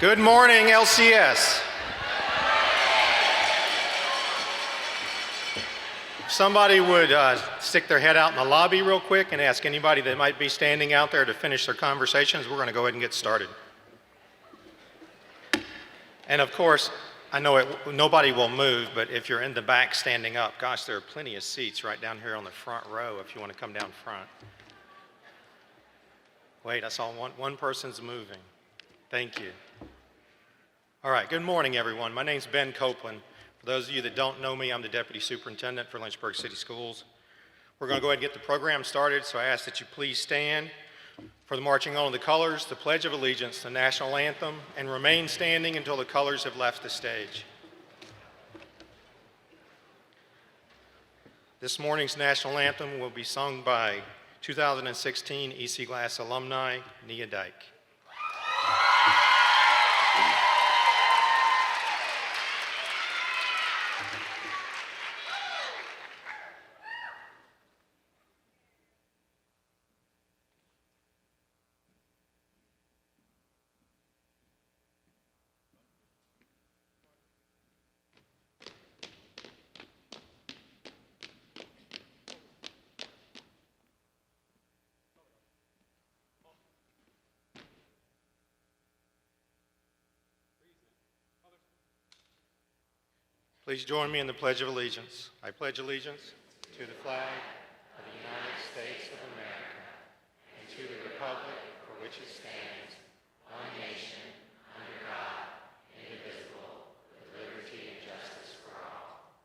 Good morning, LCS. Somebody would stick their head out in the lobby real quick and ask anybody that might be standing out there to finish their conversations. We're going to go ahead and get started. And of course, I know nobody will move, but if you're in the back standing up, gosh, there are plenty of seats right down here on the front row if you want to come down front. Wait, I saw one person's moving. Thank you. All right, good morning, everyone. My name's Ben Copeland. For those of you that don't know me, I'm the Deputy Superintendent for Lynchburg City Schools. We're going to go ahead and get the program started, so I ask that you please stand for the marching on of the colors, the Pledge of Allegiance, the national anthem, and remain standing until the colors have left the stage. This morning's national anthem will be sung by 2016 EC Glass alumni, Nia Dyke. Please join me in the Pledge of Allegiance. I pledge allegiance to the flag of the United States of America and to the republic for which it stands, one nation, under God, indivisible, with liberty and justice for all.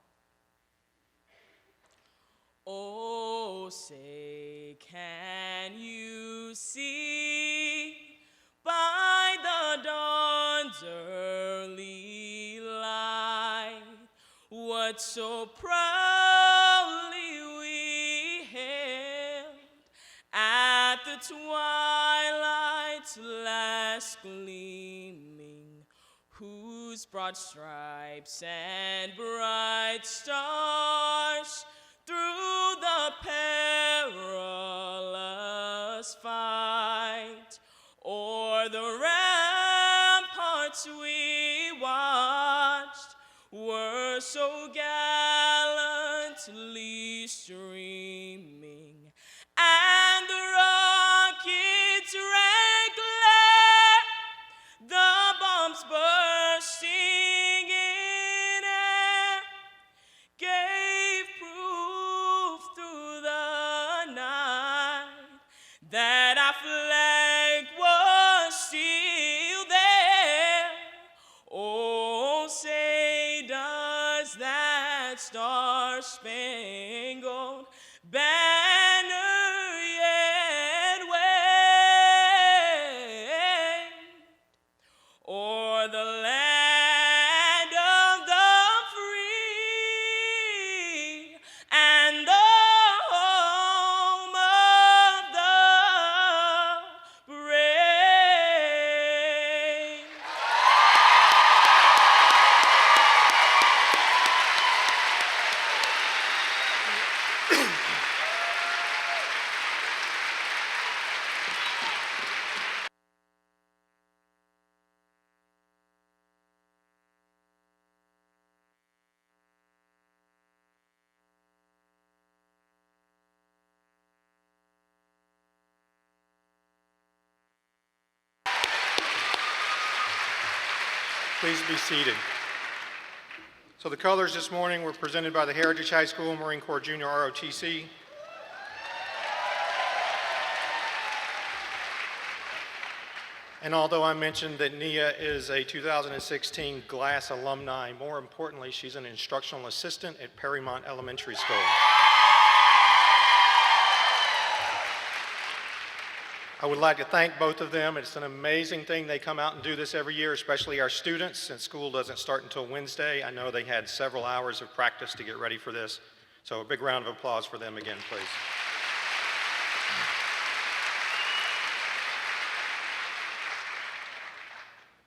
Oh, say, can you see by the dawn's early light what so proudly we hailed at the twilight's last gleaming, whose broad stripes and bright stars through the perilous fight o'er the ramparts we watched were so gallantly streaming, and the rocket's red glare, the bombs bursting in air, gave proof through the night that our flag was still there. Oh, say does that star-spangled banner yet wave o'er the land of the free and the home of the brave? Please be seated. So the colors this morning were presented by the Heritage High School Marine Corps Junior ROTC. And although I mentioned that Nia is a 2016 Glass alumni, more importantly, she's an instructional assistant at Perrymont Elementary School. I would like to thank both of them. It's an amazing thing they come out and do this every year, especially our students, since school doesn't start until Wednesday. I know they had several hours of practice to get ready for this. So a big round of applause for them again, please.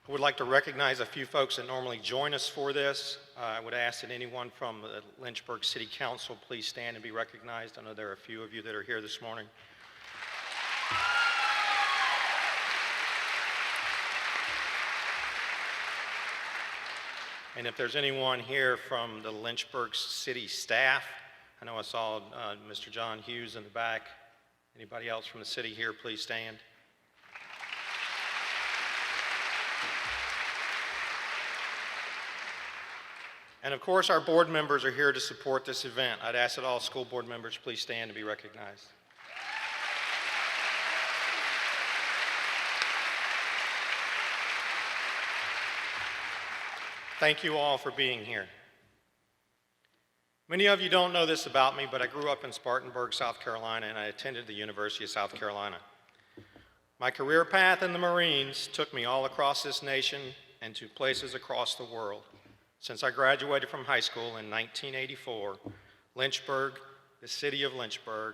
I would like to recognize a few folks that normally join us for this. I would ask that anyone from the Lynchburg City Council please stand and be recognized. I know there are a few of you that are here this morning. And if there's anyone here from the Lynchburg city staff, I know I saw Mr. John Hughes in the back. Anybody else from the city here, please stand. And of course, our board members are here to support this event. I'd ask that all school board members please stand to be recognized. Thank you all for being here. Many of you don't know this about me, but I grew up in Spartanburg, South Carolina, and I attended the University of South Carolina. My career path in the Marines took me all across this nation and to places across the world. Since I graduated from high school in 1984, Lynchburg, the city of Lynchburg,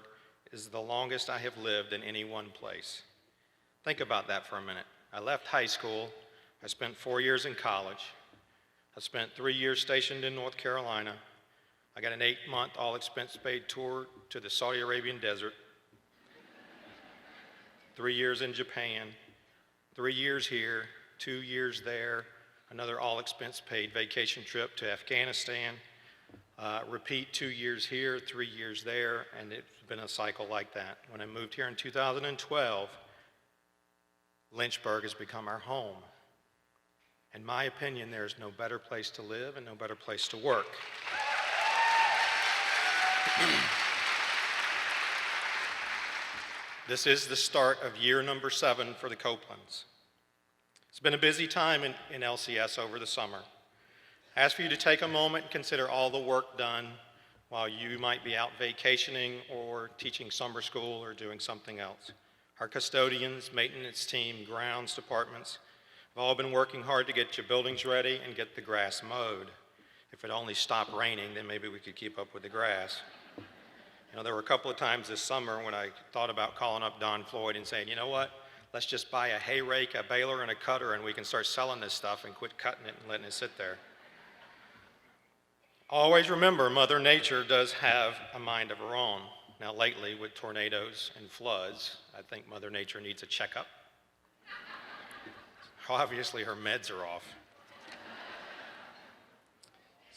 is the longest I have lived in any one place. Think about that for a minute. I left high school, I spent 4 years in college, I spent 3 years stationed in North Carolina, I got an 8-month all-expense-paid tour to the Saudi Arabian desert, 3 years in Japan, 3 years here, 2 years there, another all-expense-paid vacation trip to Afghanistan, repeat 2 years here, 3 years there, and it's been a cycle like that. When I moved here in 2012, Lynchburg has become our home. In my opinion, there is no better place to live and no better place to work. This is the start of year number 7 for the Copelands. It's been a busy time in LCS over the summer. I ask for you to take a moment and consider all the work done while you might be out vacationing or teaching summer school or doing something else. Our custodians, maintenance team, grounds departments have all been working hard to get your buildings ready and get the grass mowed. If it only stopped raining, then maybe we could keep up with the grass. You know, there were a couple of times this summer when I thought about calling up Don Floyd and saying, you know what, let's just buy a hay rake, a baler, and a cutter, and we can start selling this stuff and quit cutting it and letting it sit there. Always remember, Mother Nature does have a mind of her own. Now lately, with tornadoes and floods, I think Mother Nature needs a checkup. Obviously, her meds are off.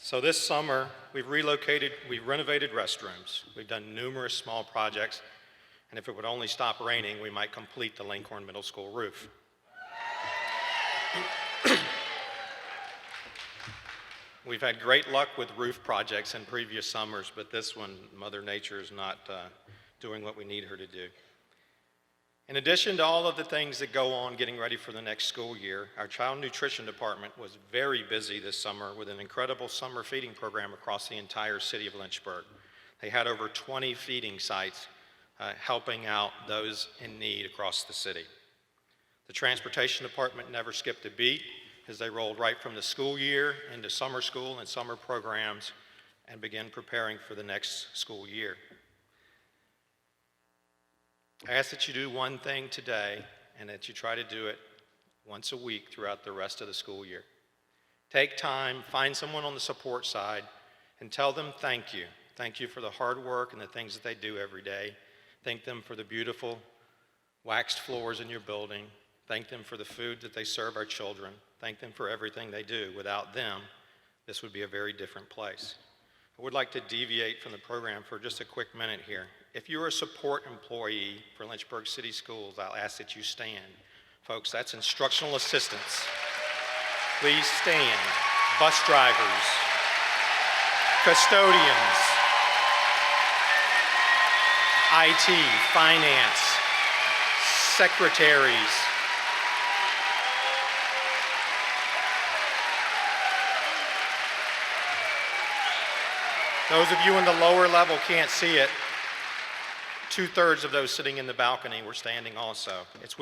So this summer, we've renovated restrooms. We've done numerous small projects, and if it would only stop raining, we might complete the Lincoln Middle School roof. We've had great luck with roof projects in previous summers, but this one, Mother Nature is not doing what we need her to do. In addition to all of the things that go on getting ready for the next school year, our child nutrition department was very busy this summer with an incredible summer feeding program across the entire city of Lynchburg. They had over 20 feeding sites helping out those in need across the city. The transportation department never skipped a beat as they rolled right from the school year into summer school and summer programs and began preparing for the next school year. I ask that you do one thing today and that you try to do it once a week throughout the rest of the school year. Take time, find someone on the support side, and tell them thank you. Thank you for the hard work and the things that they do every day. Thank them for the beautiful waxed floors in your building. Thank them for the food that they serve our children. Thank them for everything they do. Without them, this would be a very different place. I would like to deviate from the program for just a quick minute here. If you're a support employee for Lynchburg City Schools, I'll ask that you stand. Folks, that's instructional assistants. Please stand. Bus drivers, custodians, IT, finance, secretaries. Those of you in the lower level can't see it. 2/3 of those sitting in the balcony were standing also. It's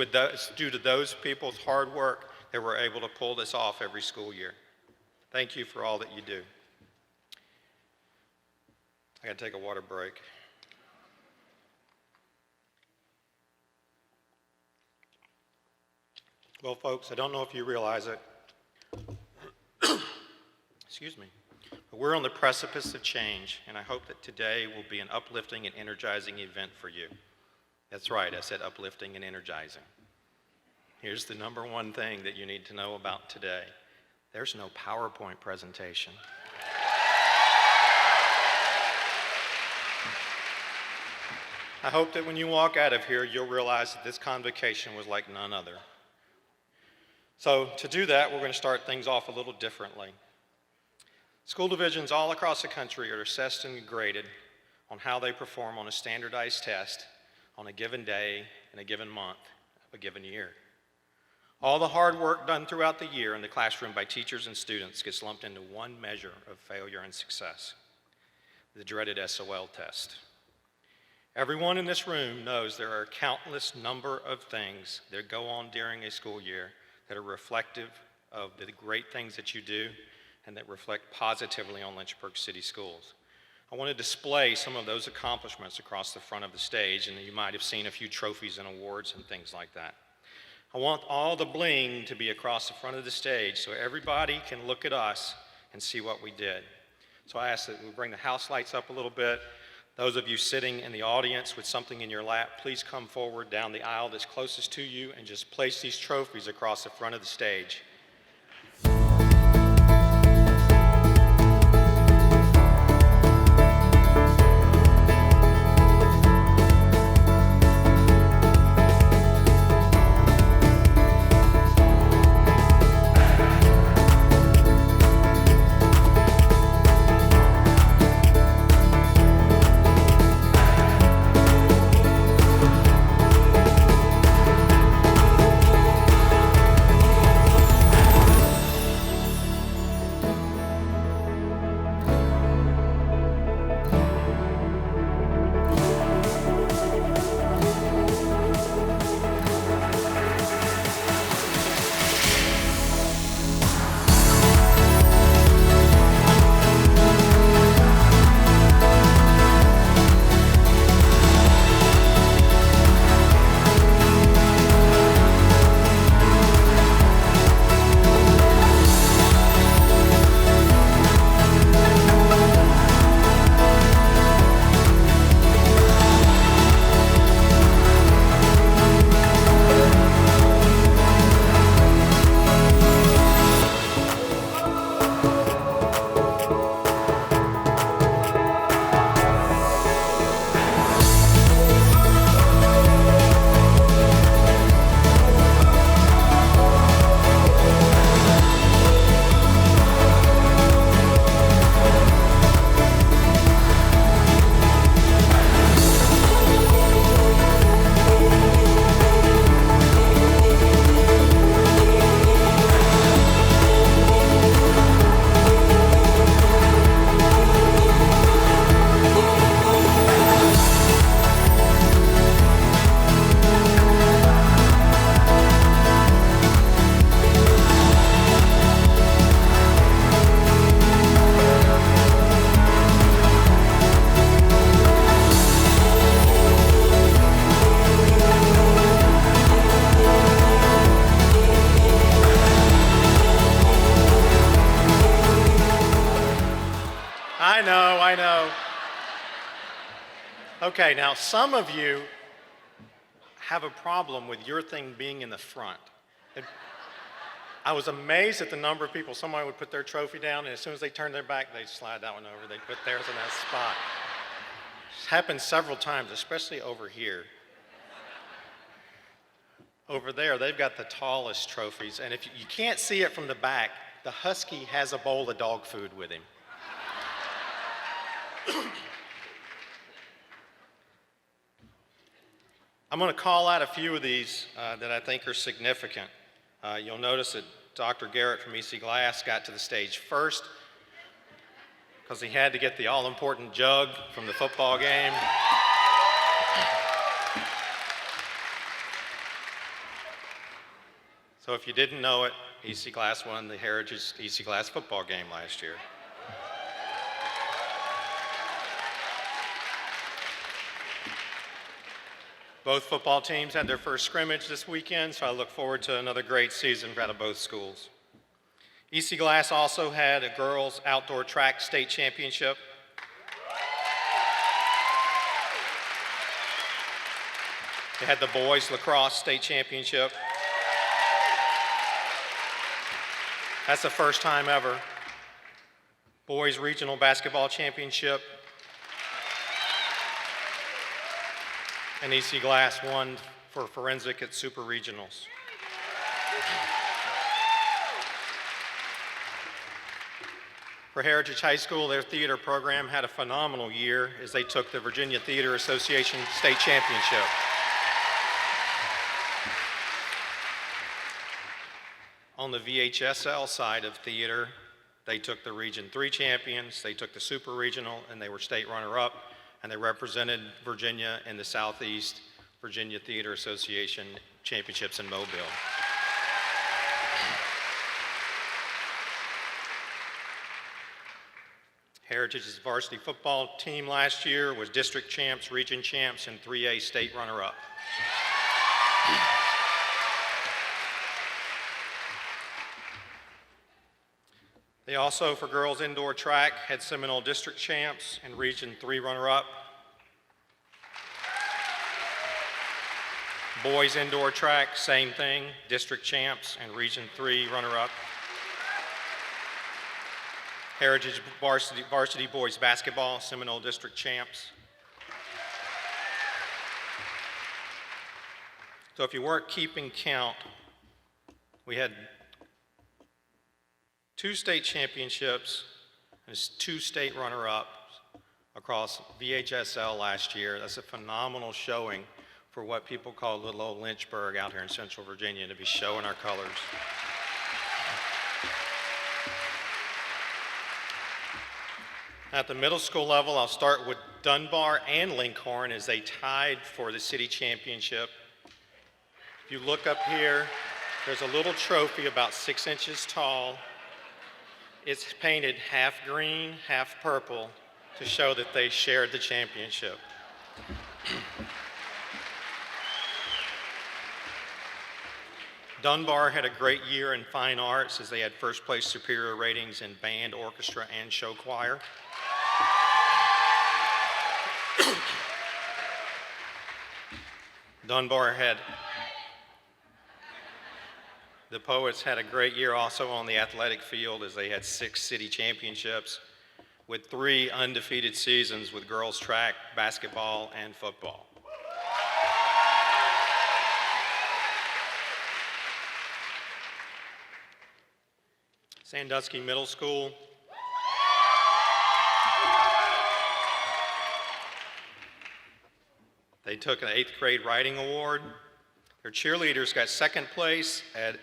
due to those people's hard work that we're able to pull this off every school year. Thank you for all that you do. I gotta take a water break. Well, folks, I don't know if you realize it. Excuse me. But we're on the precipice of change, and I hope that today will be an uplifting and energizing event for you. That's right, I said uplifting and energizing. Here's the number one thing that you need to know about today. There's no PowerPoint presentation. I hope that when you walk out of here, you'll realize that this convocation was like none other. So to do that, we're going to start things off a little differently. School divisions all across the country are assessed and graded on how they perform on a standardized test on a given day in a given month of a given year. All the hard work done throughout the year in the classroom by teachers and students gets lumped into one measure of failure and success, the dreaded SOL test. Everyone in this room knows there are a countless number of things that go on during a school year that are reflective of the great things that you do and that reflect positively on Lynchburg City Schools. I want to display some of those accomplishments across the front of the stage, and you might have seen a few trophies and awards and things like that. I want all the bling to be across the front of the stage so everybody can look at us and see what we did. So I ask that we bring the house lights up a little bit. Those of you sitting in the audience with something in your lap, please come forward down the aisle that's closest to you and just place these trophies across the front of the stage. I know. Okay, now some of you have a problem with your thing being in the front. I was amazed at the number of people. Somebody would put their trophy down, and as soon as they turned their back, they'd slide that one over. They'd put theirs in that spot. It's happened several times, especially over here. Over there, they've got the tallest trophies, and if you can't see it from the back, the Husky has a bowl of dog food with him. I'm going to call out a few of these that I think are significant. You'll notice that Dr. Garrett from EC Glass got to the stage first because he had to get the all-important jug from the football game. So if you didn't know it, EC Glass won the Heritage EC Glass football game last year. Both football teams had their first scrimmage this weekend, so I look forward to another great season out of both schools. EC Glass also had a girls' outdoor track state championship. They had the boys' lacrosse state championship. That's the first time ever. Boys Regional Basketball Championship. And EC Glass won for forensic at Super Regionals. For Heritage High School, their theater program had a phenomenal year as they took the Virginia Theater Association State Championship. On the VHSL side of theater, they took the Region 3 champions, they took the Super Regional, and they were state runner-up, and they represented Virginia in the Southeast Virginia Theater Association Championships in Mobile. Heritage's varsity football team last year was district champs, region champs, and 3A state runner-up. They also, for girls indoor track, had Seminole district champs and region 3 runner-up. Boys indoor track, same thing, district champs and region 3 runner-up. Heritage varsity boys basketball, Seminole district champs. So if you weren't keeping count, we had 2 state championships and 2 state runner-ups across VHSL last year. That's a phenomenal showing for what people call little old Lynchburg out here in Central Virginia, to be showing our colors. At the middle school level, I'll start with Dunbar and Lincoln as they tied for the city championship. If you look up here, there's a little trophy about 6 inches tall. It's painted half green, half purple to show that they shared the championship. Dunbar had a great year in fine arts as they had first place superior ratings in band, orchestra, and show choir. The Poets had a great year also on the athletic field as they had 6 city championships with 3 undefeated seasons with girls track, basketball, and football. Sandusky Middle School. They took an 8th grade writing award. Their cheerleaders got 2nd place at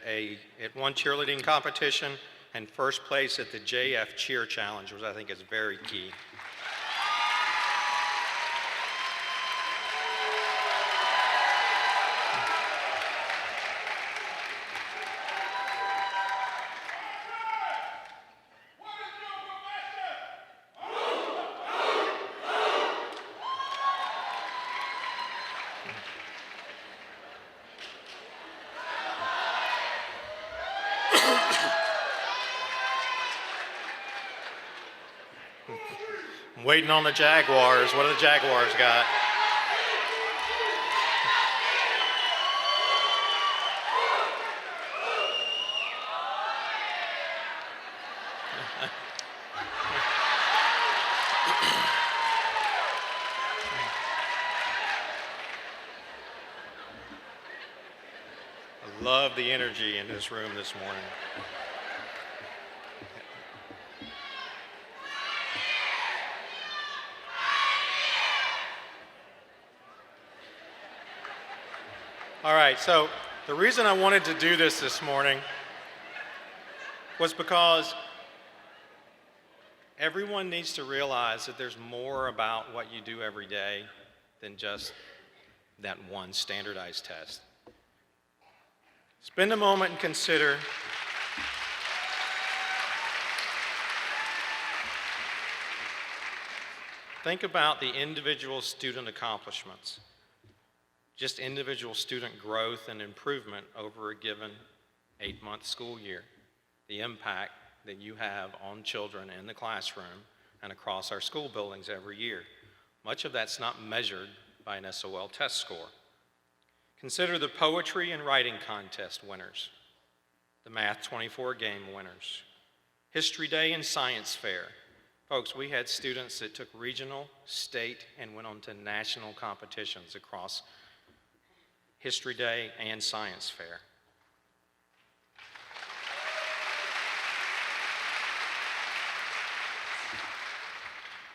one cheerleading competition and 1st place at the JF Cheer Challenge, which I think is very key. I'm waiting on the Jaguars. What do the Jaguars got? I love the energy in this room this morning. All right, so the reason I wanted to do this morning was because everyone needs to realize that there's more about what you do every day than just that one standardized test. Spend a moment and consider think about the individual student accomplishments, just individual student growth and improvement over a given 8-month school year, the impact that you have on children in the classroom and across our school buildings every year. Much of that's not measured by an SOL test score. Consider the poetry and writing contest winners, the Math 24 game winners. History Day and Science Fair. Folks, we had students that took regional, state, and went on to national competitions across History Day and Science Fair.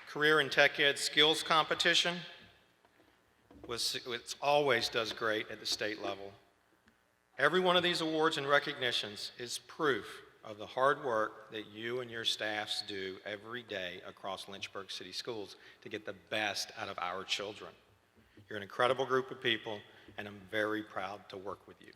Career and Tech Ed Skills Competition it always does great at the state level. Every one of these awards and recognitions is proof of the hard work that you and your staffs do every day across Lynchburg City Schools to get the best out of our children. You're an incredible group of people, and I'm very proud to work with you.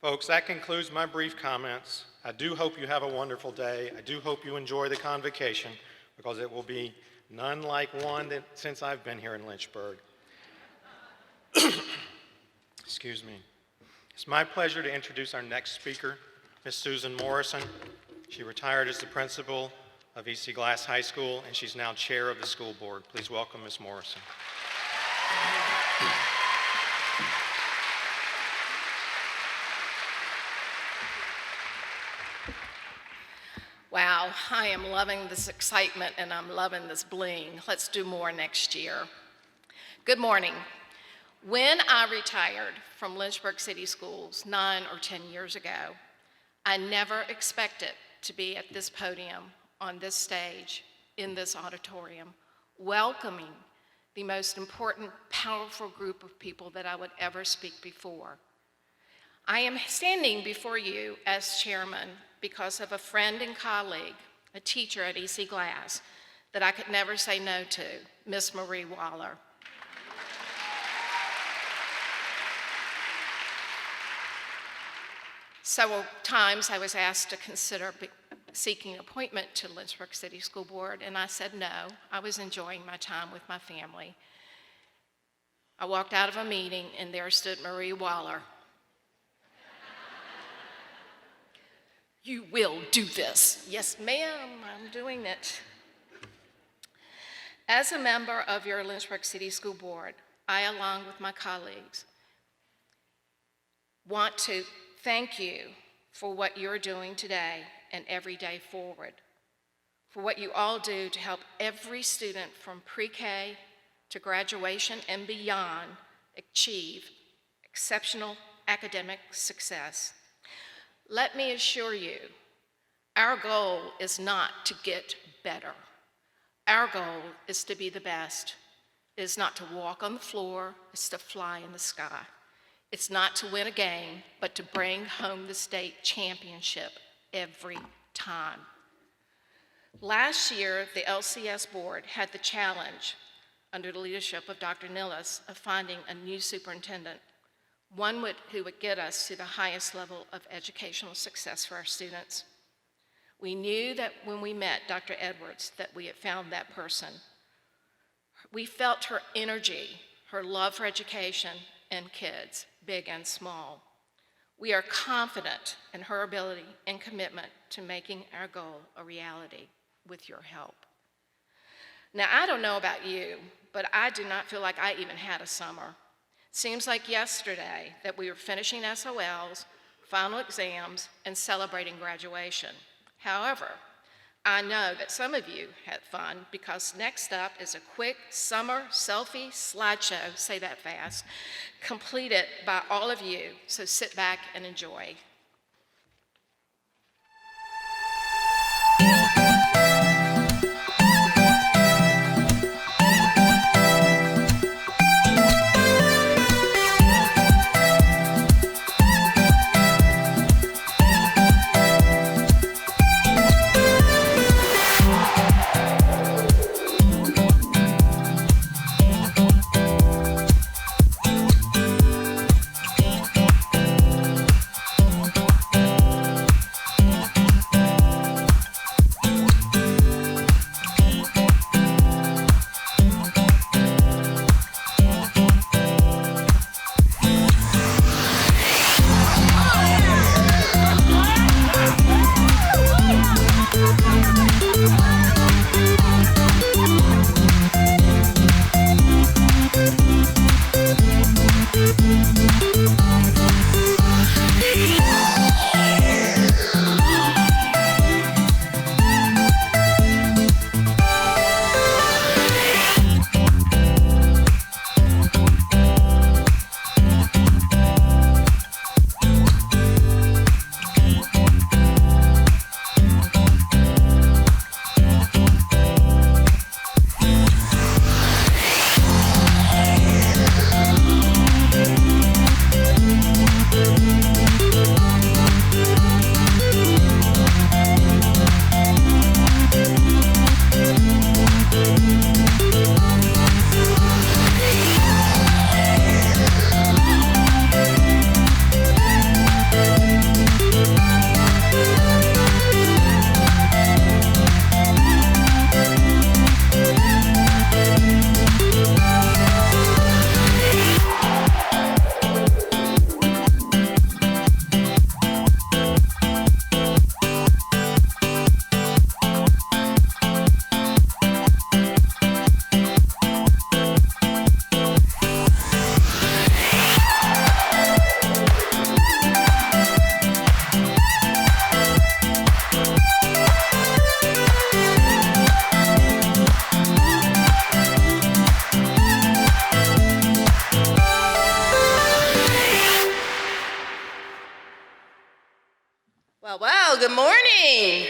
Folks, that concludes my brief comments. I do hope you have a wonderful day. I do hope you enjoy the convocation, because it will be none like one since I've been here in Lynchburg. Excuse me. It's my pleasure to introduce our next speaker, Ms. Susan Morrison. She retired as the principal of EC Glass High School, and she's now chair of the school board. Please welcome Ms. Morrison. Wow, I am loving this excitement and I'm loving this bling. Let's do more next year. Good morning. When I retired from Lynchburg City Schools 9 or 10 years ago, I never expected to be at this podium, on this stage, in this auditorium, welcoming the most important, powerful group of people that I would ever speak before. I am standing before you as chairman because of a friend and colleague, a teacher at EC Glass, that I could never say no to, Miss Marie Waller. Several times I was asked to consider seeking appointment to Lynchburg City School Board, and I said no. I was enjoying my time with my family. I walked out of a meeting, and there stood Marie Waller. You will do this. Yes, ma'am, I'm doing it. As a member of your Lynchburg City School Board, I, along with my colleagues, want to thank you for what you're doing today and every day forward, for what you all do to help every student from pre-K to graduation and beyond achieve exceptional academic success. Let me assure you, our goal is not to get better. Our goal is to be the best. It is not to walk on the floor, it's to fly in the sky. It's not to win a game, but to bring home the state championship every time. Last year, the LCS board had the challenge, under the leadership of Dr. Nillis, of finding a new superintendent, one who would get us to the highest level of educational success for our students. We knew that when we met Dr. Edwards that we had found that person. We felt her energy, her love for education and kids, big and small. We are confident in her ability and commitment to making our goal a reality with your help. Now, I don't know about you, but I do not feel like I even had a summer. Seems like yesterday that we were finishing SOLs, final exams, and celebrating graduation. However, I know that some of you had fun because next up is a quick summer selfie slideshow, say that fast, completed by all of you, so sit back and enjoy. Well, good morning.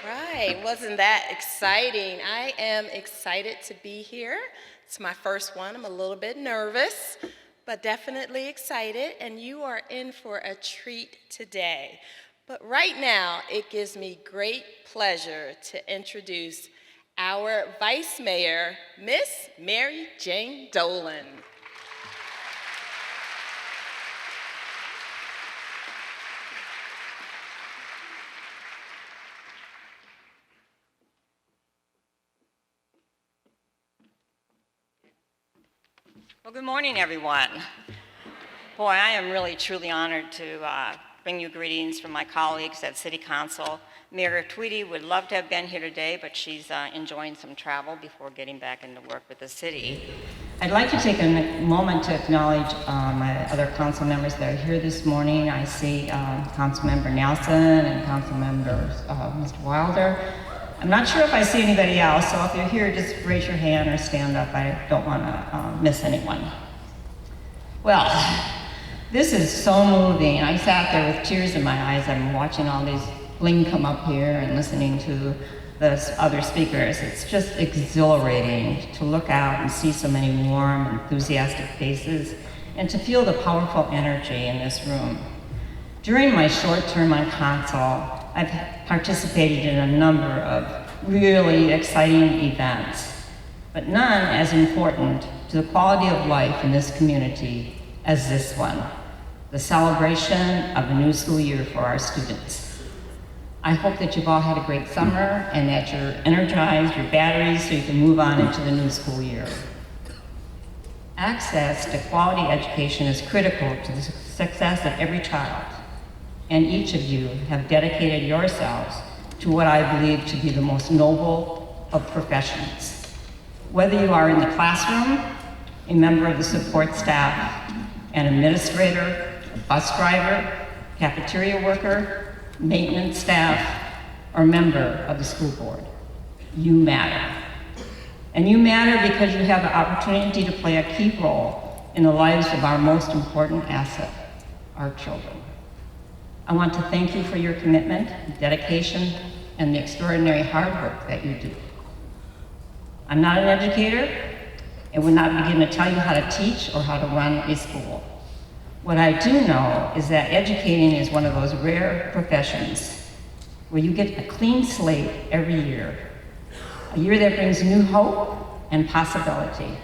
Right, wasn't that exciting? I am excited to be here. It's my first one. I'm a little bit nervous, but definitely excited, and you are in for a treat today. But right now, it gives me great pleasure to introduce our Vice Mayor, Miss Mary Jane Dolan. Well, good morning, everyone. Boy, I am really truly honored to bring you greetings from my colleagues at City Council. Mayor Tweedy would love to have been here today, but she's enjoying some travel before getting back into work with the city. I'd like to take a moment to acknowledge my other council members that are here this morning. I see Councilmember Nelson and Councilmember Mr. Wilder. I'm not sure if I see anybody else, so if you're here, just raise your hand or stand up. I don't want to miss anyone. Well, this is so moving. I sat there with tears in my eyes. I'm watching all these bling come up here and listening to the other speakers. It's just exhilarating to look out and see so many warm, enthusiastic faces and to feel the powerful energy in this room. During my short term on council, I've participated in a number of really exciting events, but none as important to the quality of life in this community as this one, the celebration of a new school year for our students. I hope that you've all had a great summer and that you're energized, your batteries, so you can move on into the new school year. Access to quality education is critical to the success of every child, and each of you have dedicated yourselves to what I believe to be the most noble of professions. Whether you are in the classroom, a member of the support staff, an administrator, a bus driver, cafeteria worker, maintenance staff, or member of the school board, you matter. And you matter because you have the opportunity to play a key role in the lives of our most important asset, our children. I want to thank you for your commitment, dedication, and the extraordinary hard work that you do. I'm not an educator and would not begin to tell you how to teach or how to run a school. What I do know is that educating is one of those rare professions where you get a clean slate every year, a year that brings new hope and possibility.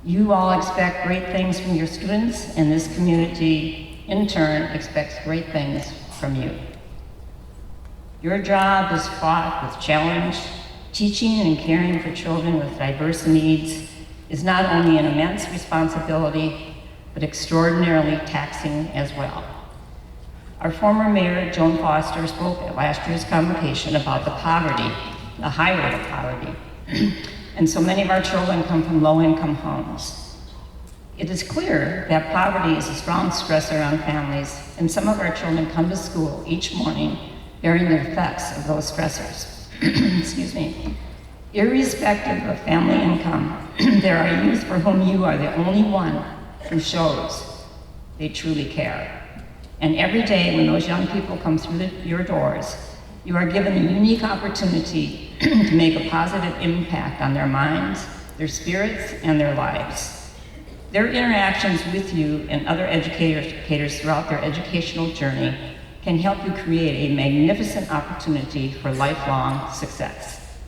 You all expect great things from your students, and this community in turn expects great things from you. Your job is fraught with challenge. Teaching and caring for children with diverse needs is not only an immense responsibility, but extraordinarily taxing as well. Our former mayor, Joan Foster, spoke at last year's convocation about the poverty, the high rate of poverty, and so many of our children come from low-income homes. It is clear that poverty is a strong stressor on families, and some of our children come to school each morning bearing the effects of those stressors. Excuse me. Irrespective of family income, there are youth for whom you are the only one who shows they truly care. And every day when those young people come through your doors, you are given a unique opportunity to make a positive impact on their minds, their spirits, and their lives. Their interactions with you and other educators throughout their educational journey can help you create a magnificent opportunity for lifelong success.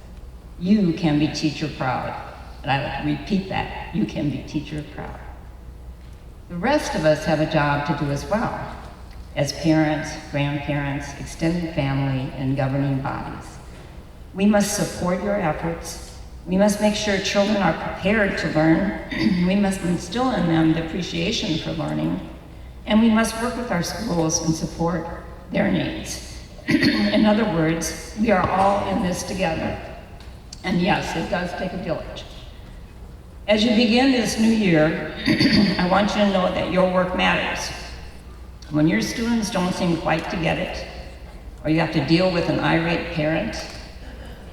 You can be teacher proud, and I repeat that, you can be teacher proud. The rest of us have a job to do as well, as parents, grandparents, extended family, and governing bodies. We must support your efforts. We must make sure children are prepared to learn. We must instill in them the appreciation for learning. And we must work with our schools and support their needs. In other words, we are all in this together. And yes, it does take a village. As you begin this new year, I want you to know that your work matters. When your students don't seem quite to get it, or you have to deal with an irate parent,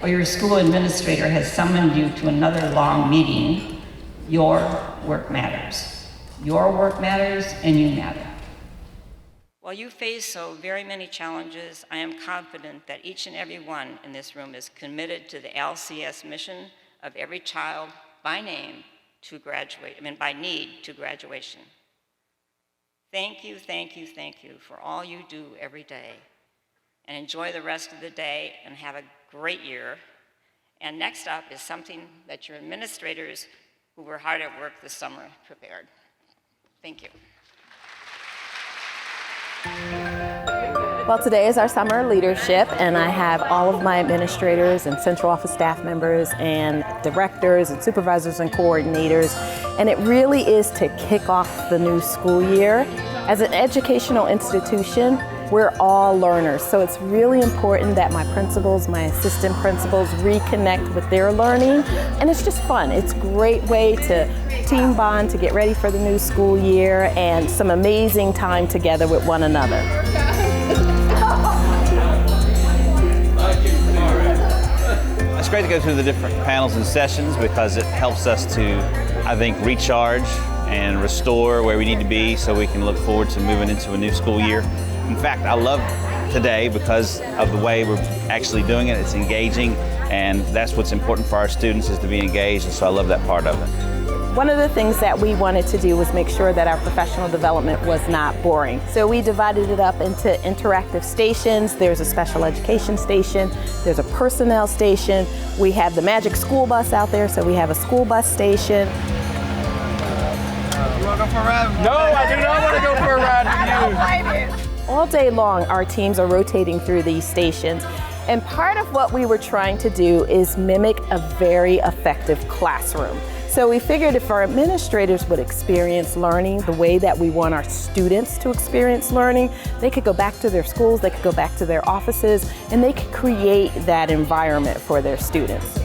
or your school administrator has summoned you to another long meeting, your work matters. Your work matters, and you matter. While you face so very many challenges, I am confident that each and every one in this room is committed to the LCS mission of every child by name to graduate, by need to graduation. Thank you, thank you, thank you for all you do every day. And enjoy the rest of the day and have a great year. And next up is something that your administrators who were hard at work this summer prepared. Thank you. Well, today is our summer leadership, and I have all of my administrators and central office staff members and directors and supervisors and coordinators, and it really is to kick off the new school year. As an educational institution, we're all learners, so it's really important that my principals, my assistant principals reconnect with their learning, and it's just fun. It's a great way to team bond, to get ready for the new school year, and some amazing time together with one another. It's great to go through the different panels and sessions because it helps us to, I think, recharge and restore where we need to be so we can look forward to moving into a new school year. In fact, I love today because of the way we're actually doing it. It's engaging, and that's what's important for our students, is to be engaged, and so I love that part of it. One of the things that we wanted to do was make sure that our professional development was not boring. So we divided it up into interactive stations. There's a special education station, there's a personnel station, we have the Magic School Bus out there, so we have a school bus station. You want to go for a ride? No, I do not want to go for a ride with you. All day long, our teams are rotating through these stations. And part of what we were trying to do is mimic a very effective classroom. So we figured if our administrators would experience learning the way that we want our students to experience learning, they could go back to their schools, they could go back to their offices, and they could create that environment for their students.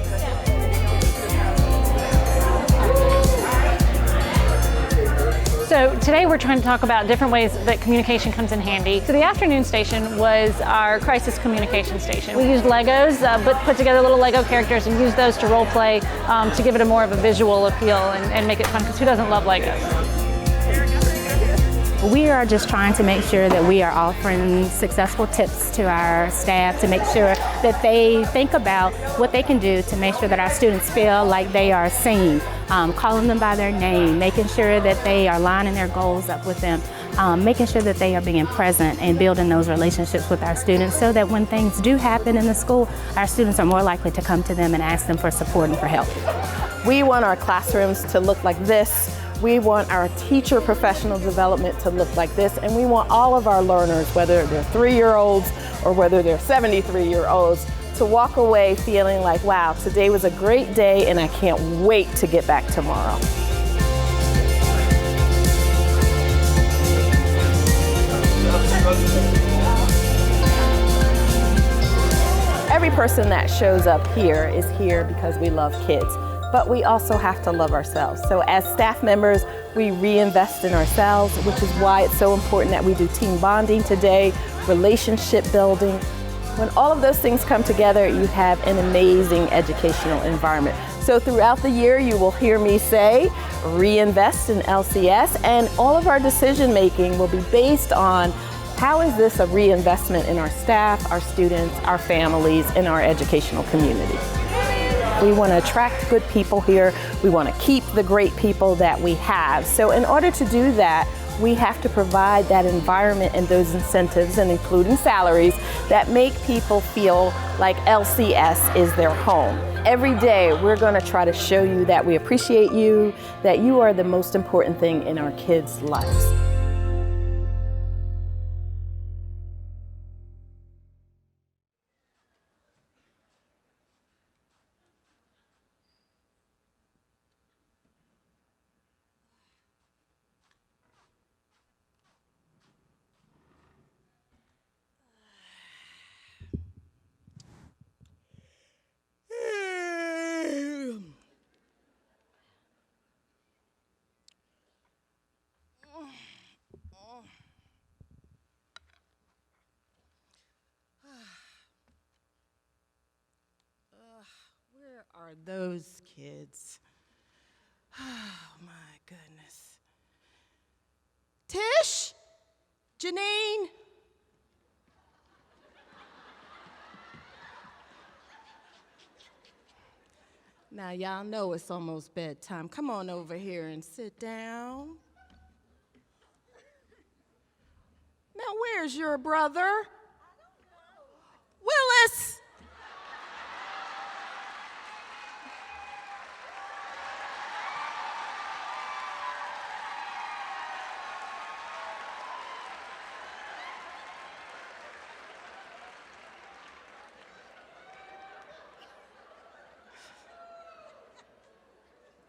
So today we're trying to talk about different ways that communication comes in handy. So the afternoon station was our crisis communication station. We used Legos, but put together little Lego characters and used those to role play to give it a more of a visual appeal and make it fun, because who doesn't love Legos? We are just trying to make sure that we are offering successful tips to our staff to make sure that they think about what they can do to make sure that our students feel like they are seen, calling them by their name, making sure that they are lining their goals up with them, making sure that they are being present and building those relationships with our students so that when things do happen in the school, our students are more likely to come to them and ask them for support and for help. We want our classrooms to look like this. We want our teacher professional development to look like this, and we want all of our learners, whether they're 3-year-olds or whether they're 73-year-olds, to walk away feeling like, wow, today was a great day and I can't wait to get back tomorrow. Every person that shows up here is here because we love kids. But we also have to love ourselves. So as staff members, we reinvest in ourselves, which is why it's so important that we do team bonding today, relationship building. When all of those things come together, you have an amazing educational environment. So throughout the year, you will hear me say, reinvest in LCS, and all of our decision making will be based on how is this a reinvestment in our staff, our students, our families, and our educational community. We want to attract good people here. We want to keep the great people that we have. So in order to do that, we have to provide that environment and those incentives, and including salaries, that make people feel like LCS is their home. Every day, we're going to try to show you that we appreciate you, that you are the most important thing in our kids' lives. Where are those kids? Oh my goodness. Tish? Janine? Now, y'all know it's almost bedtime. Come on over here and sit down. Now, where's your brother? Willis!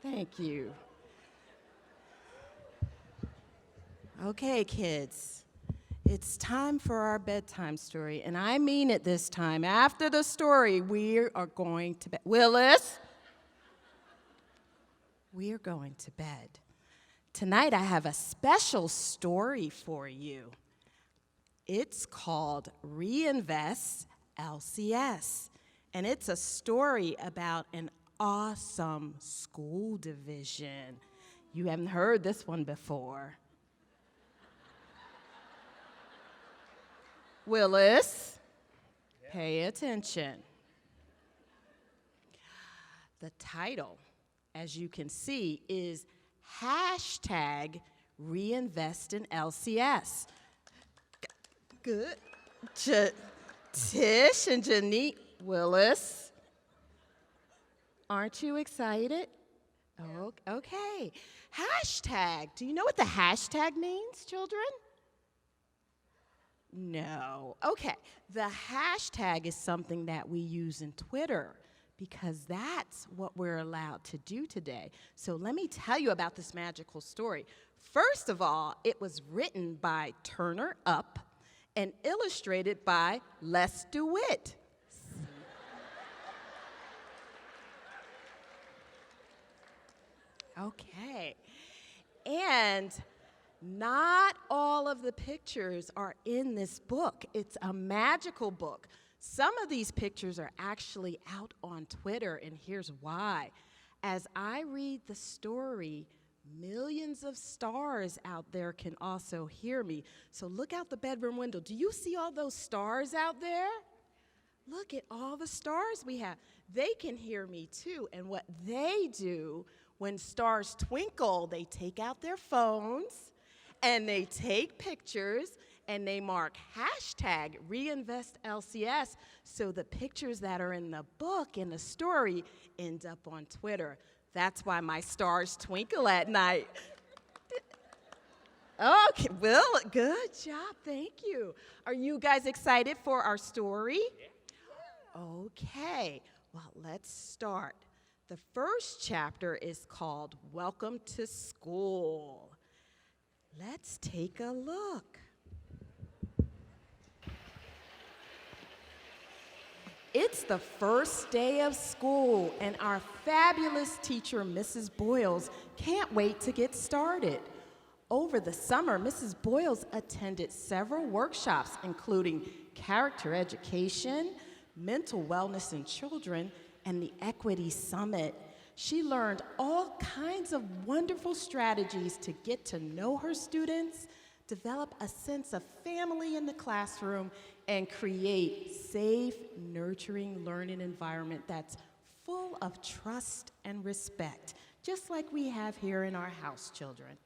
Thank you. Okay, kids. It's time for our bedtime story, and I mean it this time. After the story, we are going to bed. Willis? We are going to bed. Tonight, I have a special story for you. It's called Reinvest LCS, and it's a story about an awesome school division. You haven't heard this one before. Willis, pay attention. The title, as you can see, is hashtag reinvest in LCS. Good. Tish and Janique, Willis, aren't you excited? Oh, okay. Hashtag. Do you know what the hashtag means, children? No. Okay. The hashtag is something that we use in Twitter because that's what we're allowed to do today. So let me tell you about this magical story. First of all, it was written by Turner Up and illustrated by Les DeWitt. Okay. And not all of the pictures are in this book. It's a magical book. Some of these pictures are actually out on Twitter, and here's why. As I read the story, millions of stars out there can also hear me. So look out the bedroom window. Do you see all those stars out there? Look at all the stars we have. They can hear me too, and what they do when stars twinkle, they take out their phones and they take pictures and they mark hashtag reinvest LCS so the pictures that are in the book, in the story, end up on Twitter. That's why my stars twinkle at night. Okay, well, good job, thank you. Are you guys excited for our story? Yeah. Okay, well, let's start. The first chapter is called Welcome to School. Let's take a look. It's the first day of school, and our fabulous teacher, Mrs. Boyles, can't wait to get started. Over the summer, Mrs. Boyles attended several workshops, including character education, mental wellness in children, and the Equity Summit. She learned all kinds of wonderful strategies to get to know her students, develop a sense of family in the classroom, and create safe, nurturing learning environment that's full of trust and respect, just like we have here in our house, children.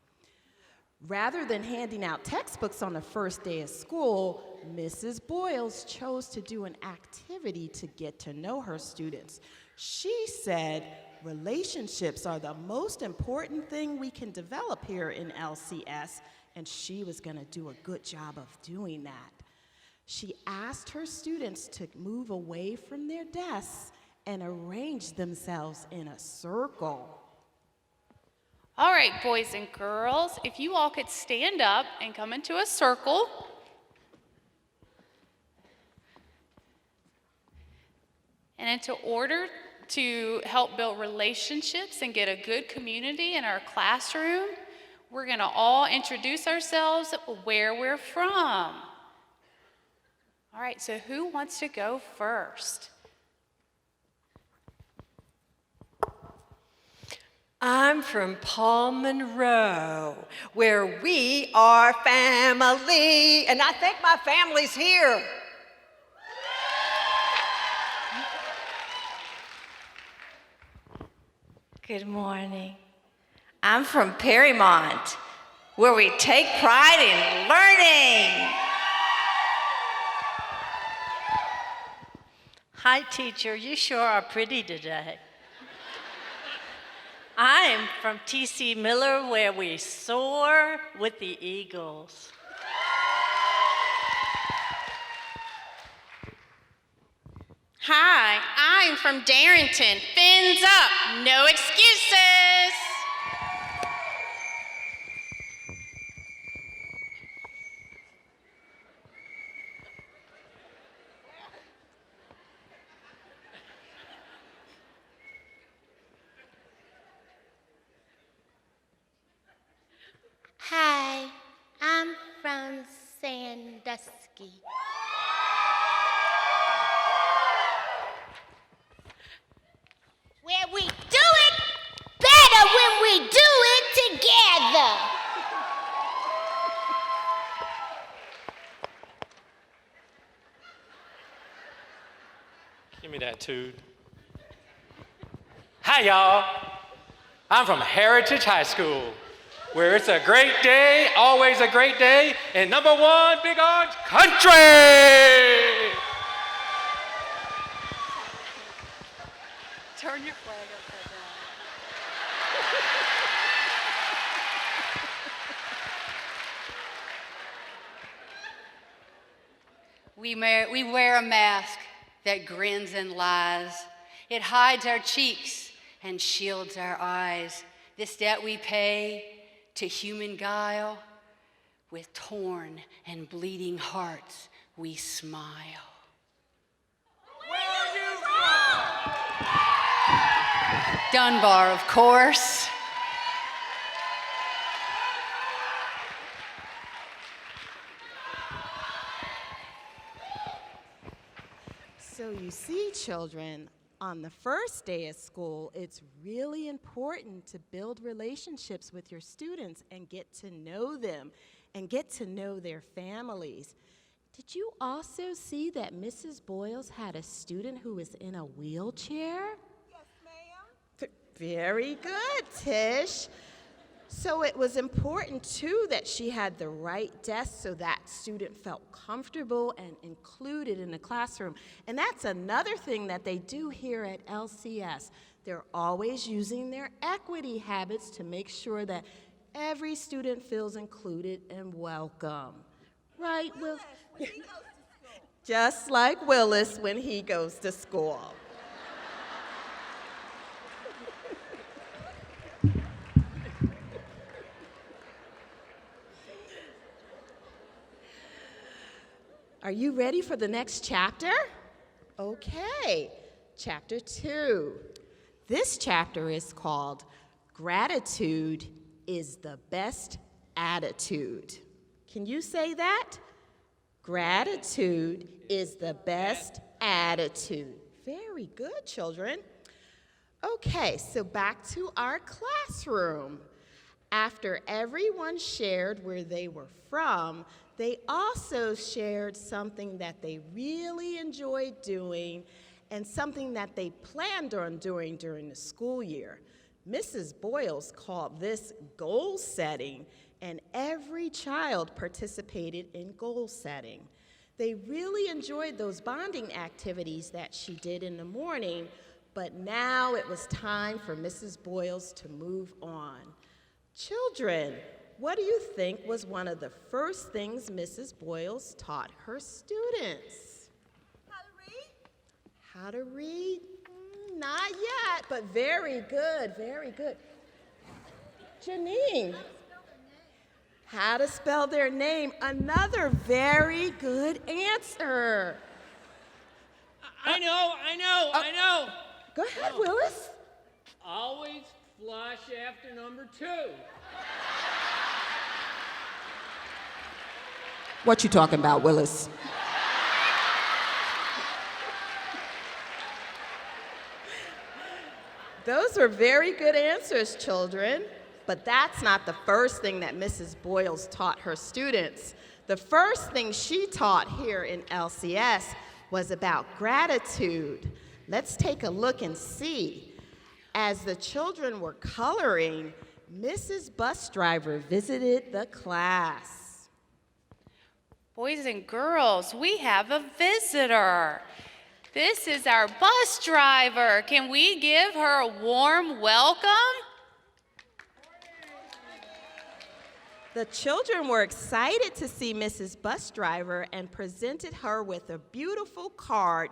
Rather than handing out textbooks on the first day of school, Mrs. Boyles chose to do an activity to get to know her students. She said, relationships are the most important thing we can develop here in LCS, and she was going to do a good job of doing that. She asked her students to move away from their desks and arrange themselves in a circle. All right, boys and girls, if you all could stand up and come into a circle. And in order to help build relationships and get a good community in our classroom, we're going to all introduce ourselves, where we're from. All right, so who wants to go first? I'm from Paul Monroe, where we are family, and I think my family's here. Good morning. I'm from Perrymont, where we take pride in learning. Hi, teacher. You sure are pretty today. I'm from T.C. Miller, where we soar with the eagles. Hi, I'm from Darrington. Fins up, no excuses. Hi, I'm from Sandusky. Where we do it better when we do it together. Give me that tude. Hi, y'all. I'm from Heritage High School, where it's a great day, always a great day, and number one, Big Orange Country! Turn your flag upside down. We wear a mask that grins and lies. It hides our cheeks and shields our eyes. This debt we pay to human guile. With torn and bleeding hearts, we smile. Where are you from? Dunbar, of course. So you see, children, on the first day of school, it's really important to build relationships with your students and get to know them and get to know their families. Did you also see that Mrs. Boyles had a student who was in a wheelchair? Yes, ma'am. Very good, Tish. So it was important, too, that she had the right desk so that student felt comfortable and included in the classroom. And that's another thing that they do here at LCS. They're always using their equity habits to make sure that every student feels included and welcome. Right, Will? When he goes to school. Just like Willis when he goes to school. Are you ready for the next chapter? Okay, chapter 2. This chapter is called Gratitude is the Best Attitude. Can you say that? Gratitude is the best attitude. Very good, children. Okay, so back to our classroom. After everyone shared where they were from, they also shared something that they really enjoyed doing and something that they planned on doing during the school year. Mrs. Boyles called this goal setting, and every child participated in goal setting. They really enjoyed those bonding activities that she did in the morning, but now it was time for Mrs. Boyles to move on. Children, what do you think was one of the first things Mrs. Boyles taught her students? How to read? How to read? Not yet, but very good, very good. Janine. How to spell their name? Another very good answer. I know. Go ahead, Willis. Always flush after number 2. What you talking about, Willis? Those were very good answers, children. But that's not the first thing that Mrs. Boyles taught her students. The first thing she taught here in LCS was about gratitude. Let's take a look and see. As the children were coloring, Mrs. Bus Driver visited the class. Boys and girls, we have a visitor. This is our bus driver. Can we give her a warm welcome? The children were excited to see Mrs. Bus Driver and presented her with a beautiful card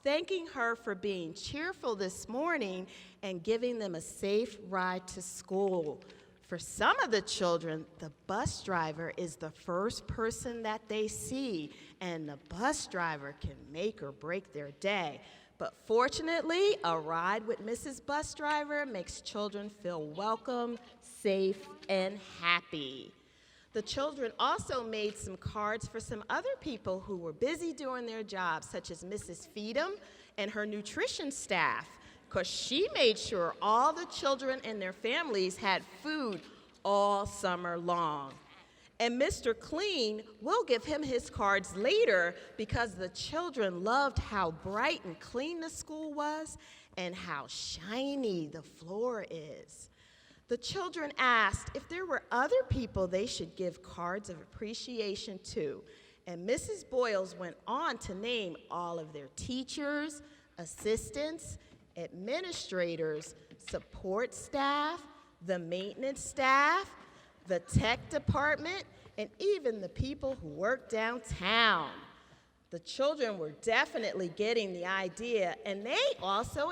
thanking her for being cheerful this morning and giving them a safe ride to school. For some of the children, the bus driver is the first person that they see, and the bus driver can make or break their day. But fortunately, a ride with Mrs. Bus Driver makes children feel welcome, safe, and happy. The children also made some cards for some other people who were busy doing their jobs, such as Mrs. Feedham and her nutrition staff, because she made sure all the children and their families had food all summer long. And Mr. Clean, we'll give him his cards later because the children loved how bright and clean the school was and how shiny the floor is. The children asked if there were other people they should give cards of appreciation to, and Mrs. Boyles went on to name all of their teachers, assistants, administrators, support staff, the maintenance staff, the tech department, and even the people who work downtown. The children were definitely getting the idea, and they also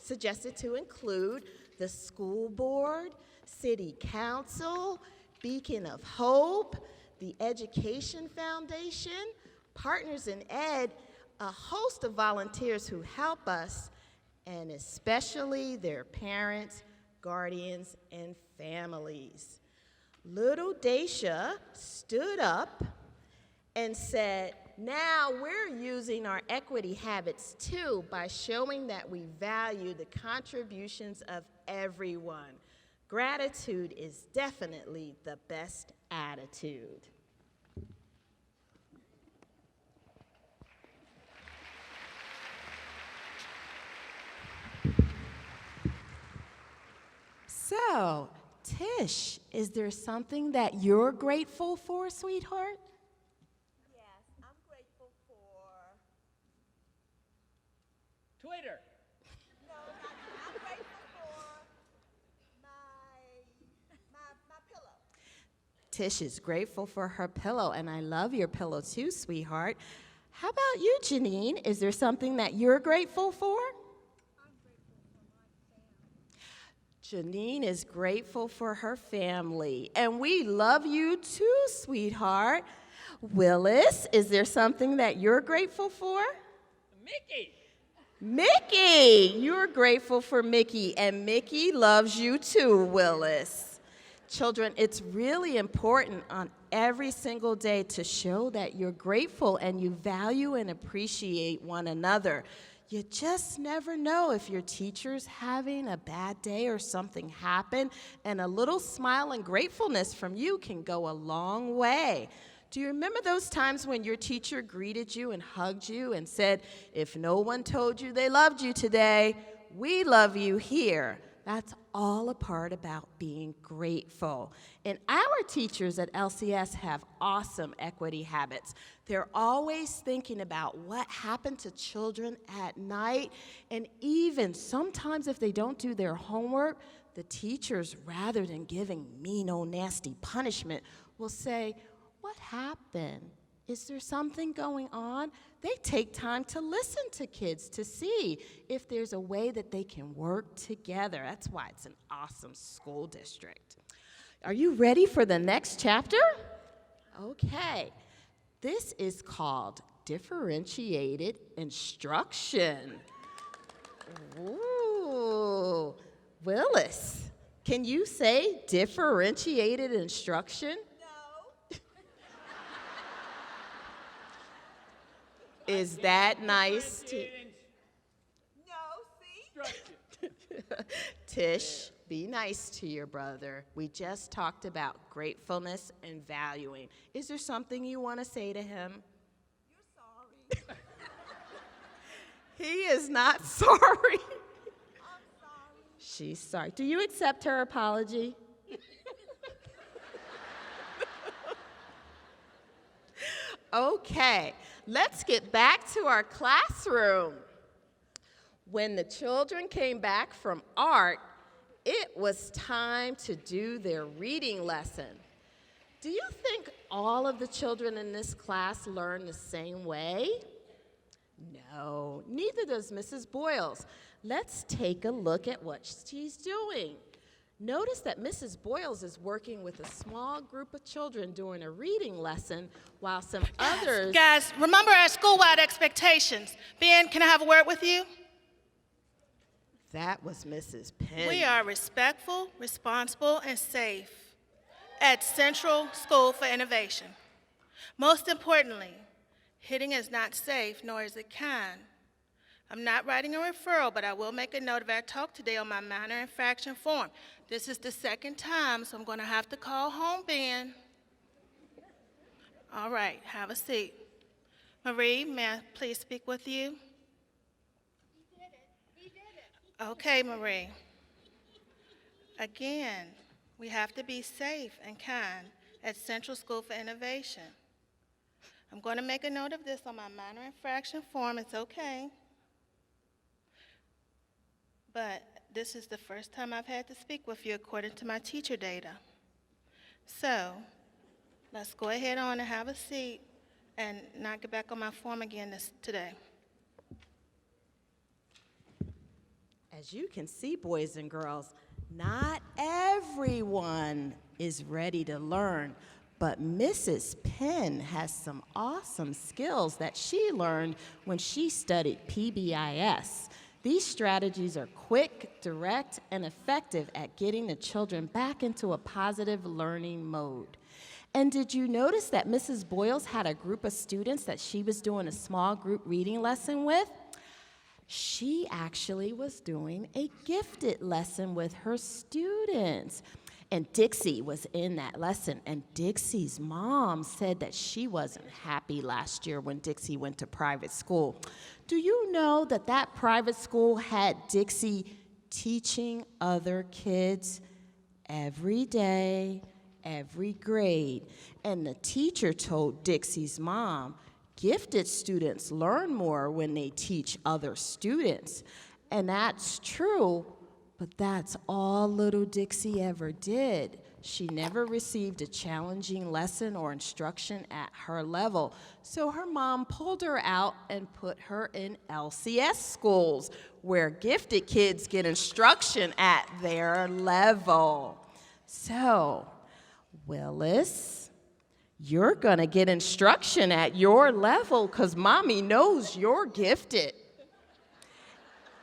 suggested to include the school board, city council, Beacon of Hope, the Education Foundation, Partners in Ed, a host of volunteers who help us, and especially their parents, guardians, and families. Little Daisha stood up and said, now we're using our equity habits too by showing that we value the contributions of everyone. Gratitude is definitely the best attitude. So, Tish, is there something that you're grateful for, sweetheart? Yes, I'm grateful for Twitter. No, I'm grateful for my pillow. Tish is grateful for her pillow, and I love your pillow too, sweetheart. How about you, Janine? Is there something that you're grateful for? Janine is grateful for her family, and we love you too, sweetheart. Willis, is there something that you're grateful for? Mickey. Mickey, you're grateful for Mickey, and Mickey loves you too, Willis. Children, it's really important on every single day to show that you're grateful and you value and appreciate one another. You just never know if your teacher's having a bad day or something happened, and a little smile and gratefulness from you can go a long way. Do you remember those times when your teacher greeted you and hugged you and said, if no one told you they loved you today, we love you here? That's all a part about being grateful. And our teachers at LCS have awesome equity habits. They're always thinking about what happened to children at night, and even sometimes if they don't do their homework, the teachers, rather than giving mean old nasty punishment, will say, what happened? Is there something going on? They take time to listen to kids to see if there's a way that they can work together. That's why it's an awesome school district. Are you ready for the next chapter? Okay. This is called differentiated instruction. Ooh. Willis, can you say differentiated instruction? Is that nice? No, see? Tish, be nice to your brother. We just talked about gratefulness and valuing. Is there something you want to say to him? You're sorry. He is not sorry. I'm sorry. She's sorry. Do you accept her apology? Okay, let's get back to our classroom. When the children came back from art, it was time to do their reading lesson. Do you think all of the children in this class learn the same way? No, neither does Mrs. Boyles. Let's take a look at what she's doing. Notice that Mrs. Boyles is working with a small group of children during a reading lesson while some others... Guys, remember our school-wide expectations. Ben, can I have a word with you? That was Mrs. Penn. We are respectful, responsible, and safe at Central School for Innovation. Most importantly, hitting is not safe, nor is it kind. I'm not writing a referral, but I will make a note of our talk today on my minor infraction form. This is the second time, so I'm going to have to call home, Ben. All right, have a seat. Marie, may I please speak with you? He did it. Okay, Marie. Again, we have to be safe and kind at Central School for Innovation. I'm going to make a note of this on my minor infraction form. It's okay. But this is the first time I've had to speak with you according to my teacher data. So let's go ahead on and have a seat and not get back on my form again today. As you can see, boys and girls, not everyone is ready to learn, but Mrs. Penn has some awesome skills that she learned when she studied PBIS. These strategies are quick, direct, and effective at getting the children back into a positive learning mode. And did you notice that Mrs. Boyles had a group of students that she was doing a small group reading lesson with? She actually was doing a gifted lesson with her students. And Dixie was in that lesson, and Dixie's mom said that she wasn't happy last year when Dixie went to private school. Do you know that that private school had Dixie teaching other kids every day, every grade? And the teacher told Dixie's mom, gifted students learn more when they teach other students. And that's true. But that's all little Dixie ever did. She never received a challenging lesson or instruction at her level. So her mom pulled her out and put her in LCS schools, where gifted kids get instruction at their level. So, Willis, you're gonna get instruction at your level because Mommy knows you're gifted.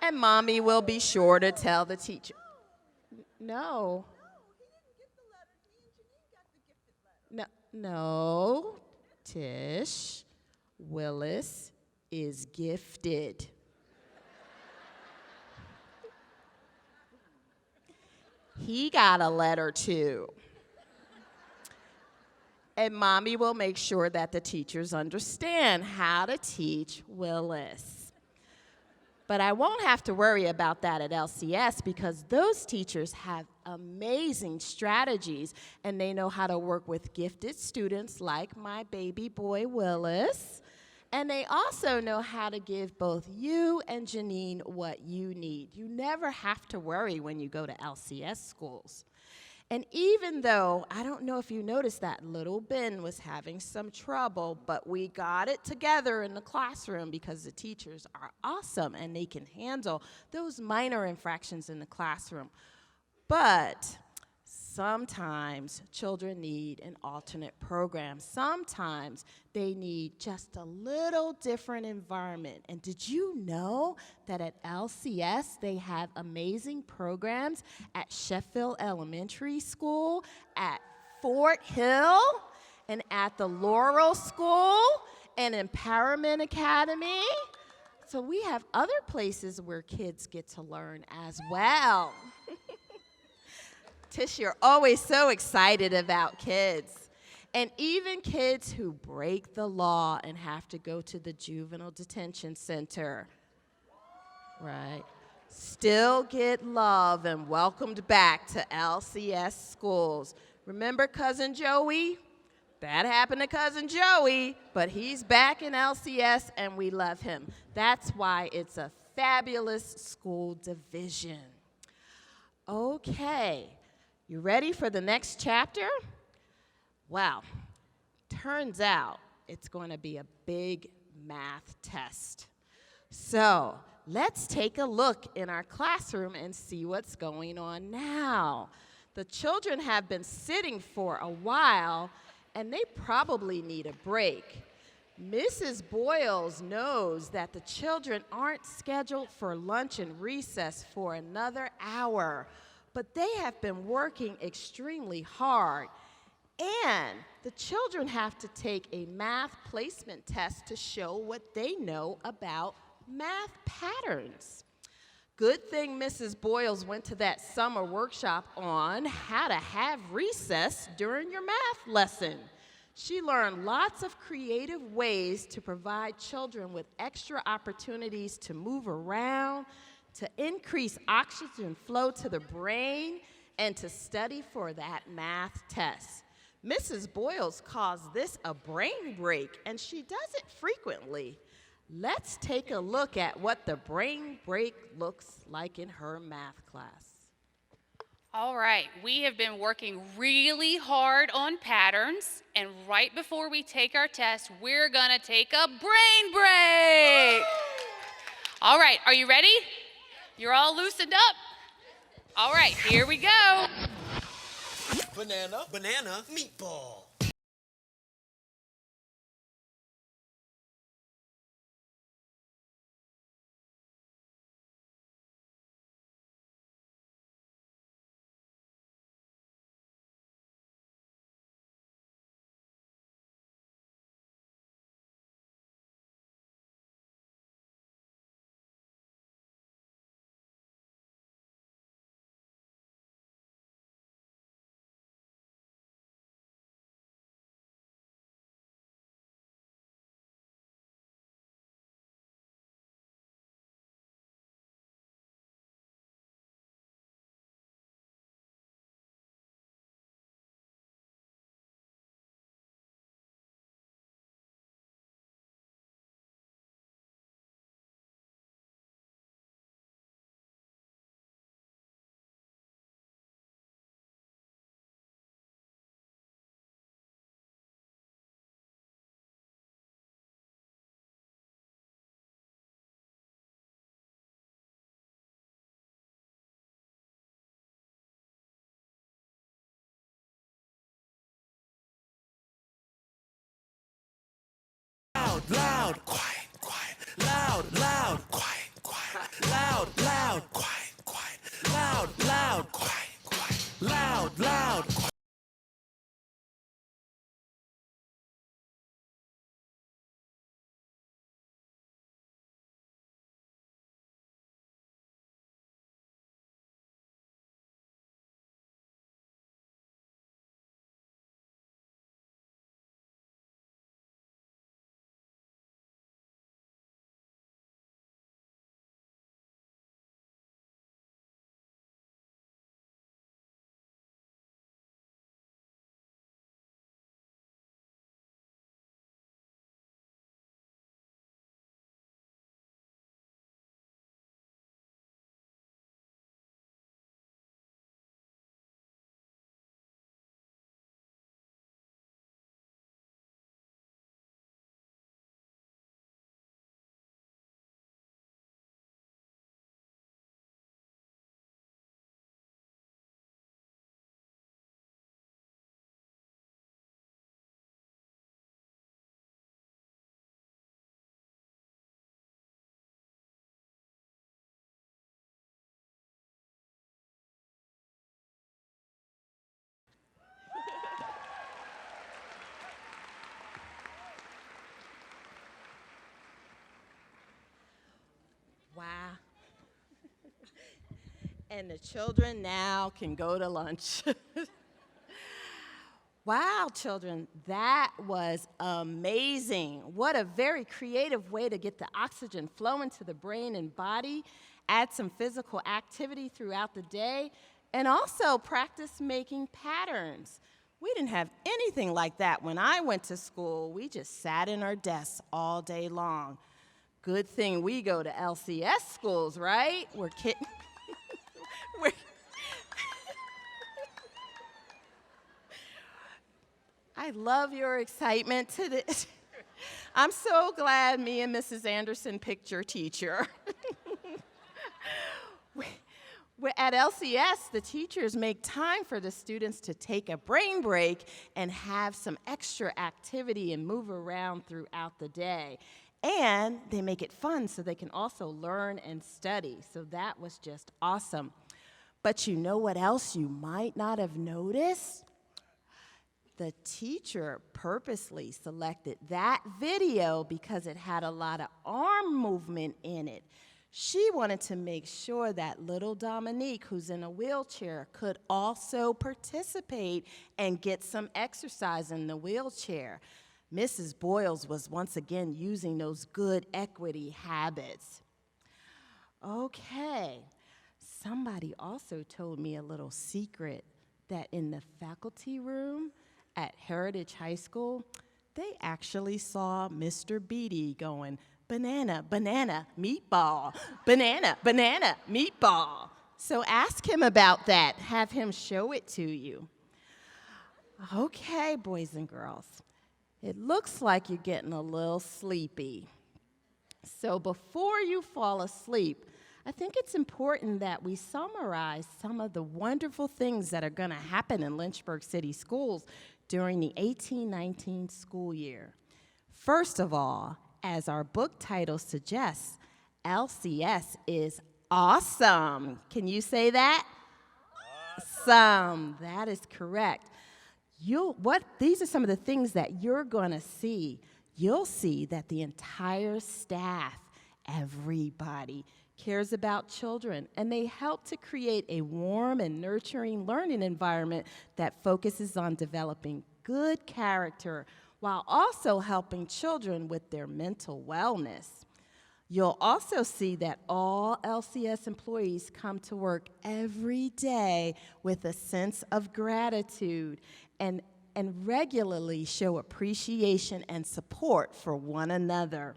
And Mommy will be sure to tell the teacher. No. No, Tish, Willis is gifted. He got a letter too. And Mommy will make sure that the teachers understand how to teach Willis. But I won't have to worry about that at LCS because those teachers have amazing strategies and they know how to work with gifted students like my baby boy Willis. And they also know how to give both you and Janine what you need. You never have to worry when you go to LCS schools. And even though, I don't know if you noticed that little Ben was having some trouble, but we got it together in the classroom because the teachers are awesome and they can handle those minor infractions in the classroom. But sometimes children need an alternate program. Sometimes they need just a little different environment. And did you know that at LCS they have amazing programs at Sheffield Elementary School, at Fort Hill, and at the Laurel School and Empowerment Academy? So we have other places where kids get to learn as well. Tish, you're always so excited about kids. And even kids who break the law and have to go to the juvenile detention center, right, still get love and welcomed back to LCS schools. Remember Cousin Joey? That happened to Cousin Joey, but he's back in LCS and we love him. That's why it's a fabulous school division. Okay, you ready for the next chapter? Well, turns out it's going to be a big math test. So let's take a look in our classroom and see what's going on now. The children have been sitting for a while, and they probably need a break. Mrs. Boyles knows that the children aren't scheduled for lunch and recess for another hour, but they have been working extremely hard. And the children have to take a math placement test to show what they know about math patterns. Good thing Mrs. Boyles went to that summer workshop on how to have recess during your math lesson. She learned lots of creative ways to provide children with extra opportunities to move around, to increase oxygen flow to the brain, and to study for that math test. Mrs. Boyles calls this a brain break, and she does it frequently. Let's take a look at what the brain break looks like in her math class. All right, we have been working really hard on patterns, and right before we take our test, we're gonna take a brain break. All right, are you ready? You're all loosened up? All right, here we go. Banana, meatball. Loud, quiet, quiet. Loud, loud, quiet, quiet. Loud, loud, quiet, quiet. Loud, loud, quiet, quiet. Loud, loud, quiet. And the children now can go to lunch. Wow, children, that was amazing. What a very creative way to get the oxygen flowing to the brain and body, add some physical activity throughout the day, and also practice making patterns. We didn't have anything like that when I went to school. We just sat in our desks all day long. Good thing we go to LCS schools, right? We're kidding. I love your excitement to this. I'm so glad me and Mrs. Anderson picked your teacher. At LCS, the teachers make time for the students to take a brain break and have some extra activity and move around throughout the day. And they make it fun so they can also learn and study. So that was just awesome. But you know what else you might not have noticed? The teacher purposely selected that video because it had a lot of arm movement in it. She wanted to make sure that little Dominique, who's in a wheelchair, could also participate and get some exercise in the wheelchair. Mrs. Boyles was once again using those good equity habits. Okay, somebody also told me a little secret that in the faculty room at Heritage High School, they actually saw Mr. Beatty going, banana, banana, meatball, banana, banana, meatball. So ask him about that. Have him show it to you. Okay, boys and girls, it looks like you're getting a little sleepy. So before you fall asleep, I think it's important that we summarize some of the wonderful things that are going to happen in Lynchburg City Schools during the 18-19 school year. First of all, as our book title suggests, LCS is awesome. Can you say that? Awesome. That is correct. These are some of the things that you're going to see. You'll see that the entire staff, everybody, cares about children, and they help to create a warm and nurturing learning environment that focuses on developing good character while also helping children with their mental wellness. You'll also see that all LCS employees come to work every day with a sense of gratitude and regularly show appreciation and support for one another.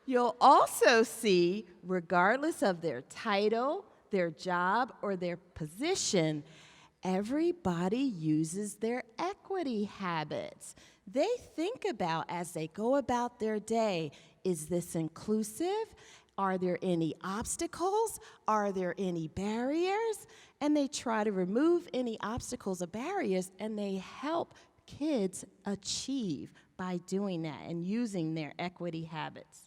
You'll also see, regardless of their title, their job, or their position, everybody uses their equity habits. They think about, as they go about their day, is this inclusive? Are there any obstacles? Are there any barriers? And they try to remove any obstacles or barriers, and they help kids achieve by doing that and using their equity habits.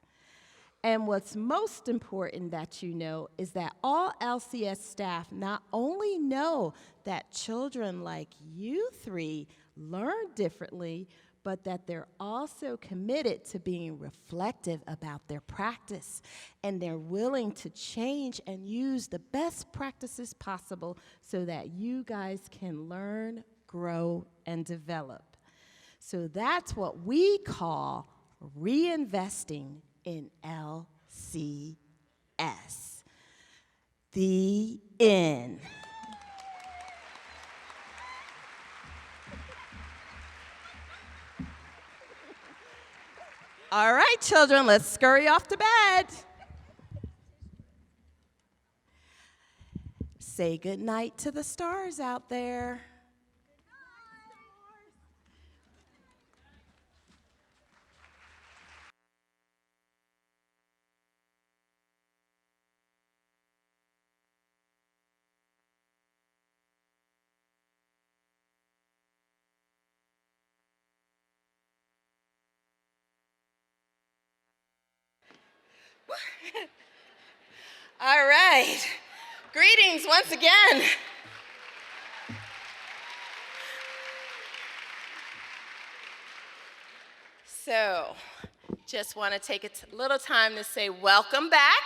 And what's most important that you know is that all LCS staff not only know that children like you three learn differently, but that they're also committed to being reflective about their practice, and they're willing to change and use the best practices possible so that you guys can learn, grow, and develop. So that's what we call reinvesting in LCS. The end. All right, children, let's scurry off to bed. Say good night to the stars out there. All right. Greetings once again. So, just want to take a little time to say welcome back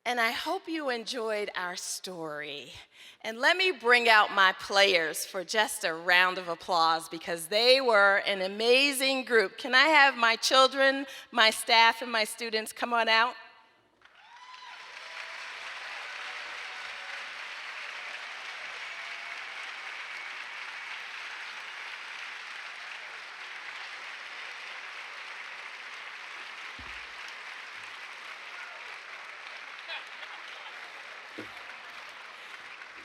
And I hope you enjoyed our story. And let me bring out my players for just a round of applause because they were an amazing group. Can I have my children, my staff, and my students come on out?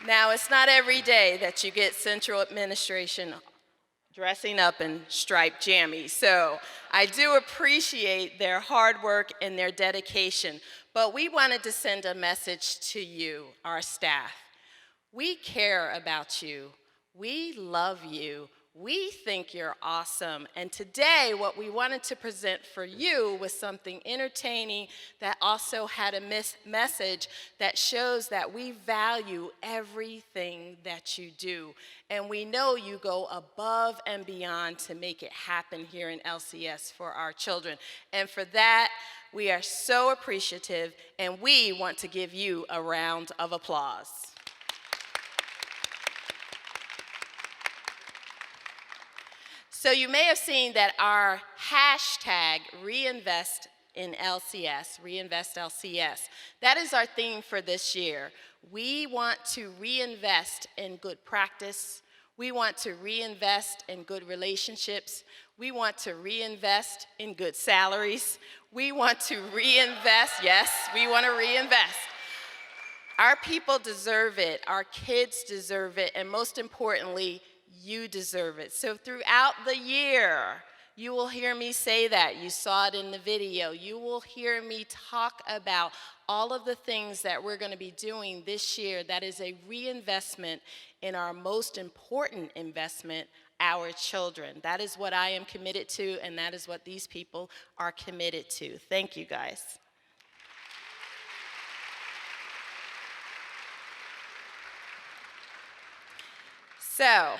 Now, it's not every day that you get central administration dressing up in striped jammies, so I do appreciate their hard work and their dedication, but we wanted to send a message to you, our staff. We care about you. We love you. We think you're awesome. And today, what we wanted to present for you was something entertaining that also had a message that shows that we value everything that you do. And we know you go above and beyond to make it happen here in LCS for our children. And for that, we are so appreciative, and we want to give you a round of applause. So you may have seen that our hashtag reinvest in LCS, reinvest LCS, that is our theme for this year. We want to reinvest in good practice. We want to reinvest in good relationships. We want to reinvest in good salaries. We want to reinvest, yes, we want to reinvest. Our people deserve it, our kids deserve it, and most importantly, you deserve it. So throughout the year, you will hear me say that. You saw it in the video. You will hear me talk about all of the things that we're going to be doing this year that is a reinvestment in our most important investment, our children. That is what I am committed to, and that is what these people are committed to. Thank you, guys. So,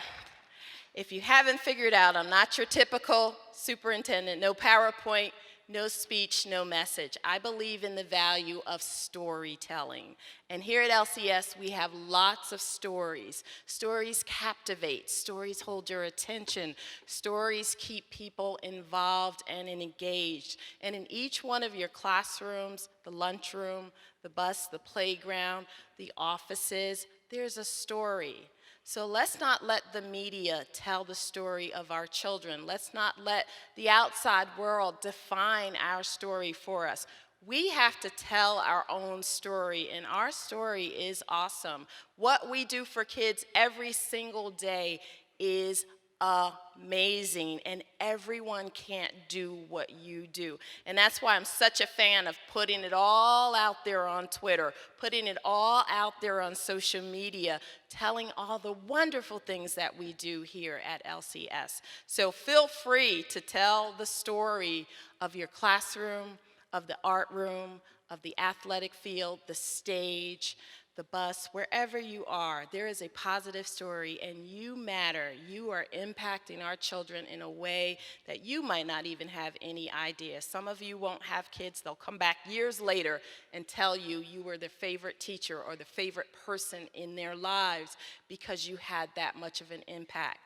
if you haven't figured out, I'm not your typical superintendent, no PowerPoint, no speech, no message. I believe in the value of storytelling. And here at LCS, we have lots of stories. Stories captivate, stories hold your attention, stories keep people involved and engaged. And in each one of your classrooms, the lunchroom, the bus, the playground, the offices, there's a story. So let's not let the media tell the story of our children. Let's not let the outside world define our story for us. We have to tell our own story, and our story is awesome. What we do for kids every single day is amazing, and everyone can't do what you do. And that's why I'm such a fan of putting it all out there on Twitter, putting it all out there on social media, telling all the wonderful things that we do here at LCS. So feel free to tell the story of your classroom, of the art room, of the athletic field, the stage, the bus, wherever you are, there is a positive story, and you matter. You are impacting our children in a way that you might not even have any idea. Some of you won't have kids. They'll come back years later and tell you you were their favorite teacher or the favorite person in their lives because you had that much of an impact.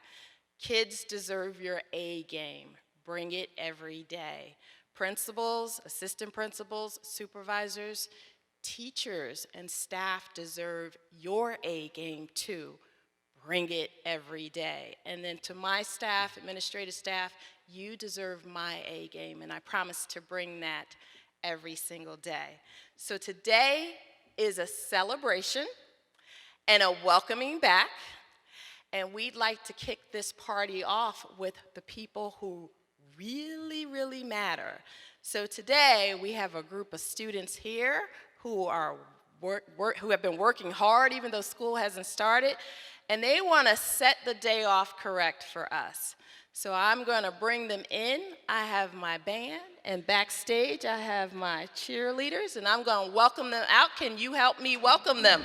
Kids deserve your A game. Bring it every day. Principals, assistant principals, supervisors, teachers and staff deserve your A game too. Bring it every day. And then to my staff, administrative staff, you deserve my A game, and I promise to bring that every single day. So today is a celebration and a welcoming back, and we'd like to kick this party off with the people who really, really matter. So today we have a group of students here who have been working hard even though school hasn't started, and they want to set the day off correct for us. So I'm going to bring them in. I have my band, and backstage I have my cheerleaders, and I'm going to welcome them out. Can you help me welcome them?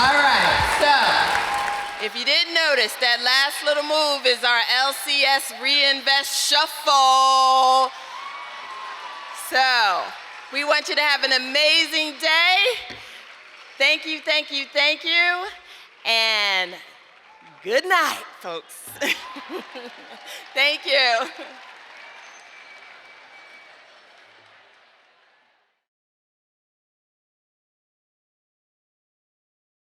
All right, so if you didn't notice, that last little move is our LCS Reinvest Shuffle. So we want you to have an amazing day. Thank you, thank you, thank you. And good night, folks. Thank you.